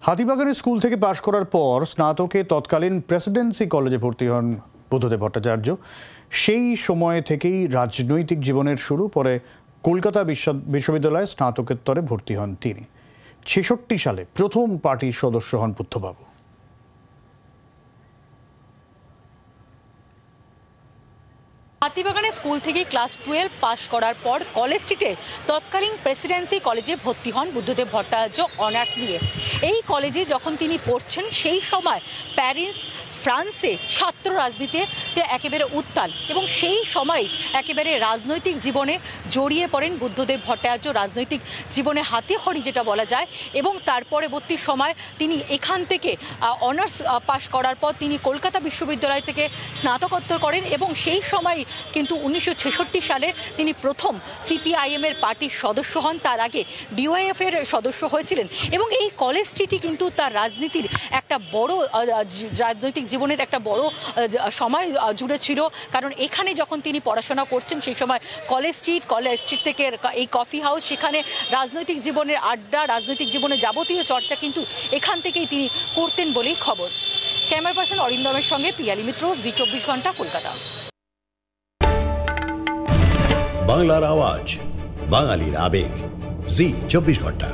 হাতিবাগানের school থেকে পাশ করার পর স্নাতকে তৎকালীন প্রেসিডেন্সি কলেজে ভর্তি হন বুদ্ধদেব ভট্টাচার্য। সেই সময় থেকেই রাজনৈতিক জীবনের শুরু। পরে কলকাতা বিশ্ববিদ্যালয়ে স্নাতকোত্তরে ভর্তি হন তিনি। ৬৬ সালে প্রথম পার্টির সদস্য হন বুদ্ধবাবু। হাতিবাগানে স্কুল থেকে ক্লাস 12 পাশ করার পর কলেজ স্ট্রিটে তৎকালীন প্রেসিডেন্সি কলেজে ভর্তি হন বুদ্ধদেব ভট্টাচার্য অনার্স নিয়ে। এই কলেজে যখন তিনি পড়ছেন সেই সময় প্যারিস ফ্রান্সে ছাত্র রাজনীতিতে একেবারে উত্তাল এবং সেই সময় একেবারে রাজনৈতিক জীবনে জড়িয়ে পড়েন বুদ্ধদেব ভট্টাচার্য, রাজনৈতিক জীবনে হাতেখড়ি যেটা বলা যায়। এবং তার পরবর্তী সময় তিনি এখান থেকে অনার্স পাশ করার পর তিনি কলকাতা বিশ্ববিদ্যালয় থেকে স্নাতকোত্তর করেন এবং সেই সময় কিন্তু 1966 সালে তিনি প্রথম সিপিআইএম এর পার্টির সদস্য হন। তার আগে ডিওয়াইএফ এর সদস্য হয়েছিলেন এবং এই কলেজ স্ট্রিটই কিন্তু তার রাজনীতির একটা বড় রাজনৈতিক জীবনের একটা বড় সময় জুড়ে ছিল। কারণ এখানে যখন তিনি পড়াশোনা করছেন সেই সময় কলেজ স্ট্রিট থেকে এই কফি হাউস, সেখানে রাজনৈতিক জীবনের আড্ডা, রাজনৈতিক জীবনের যাবতীয় চর্চা কিন্তু এখান থেকেই তিনি করতেন বলেই খবর। ক্যামেরা পার্সন অরিন্দমের সঙ্গে পিয়ালি মিত্র, জি24 ঘন্টা, কলকাতা। বাংলার আওয়াজ, বাঙালির আবেগ, জি24 ঘন্টা।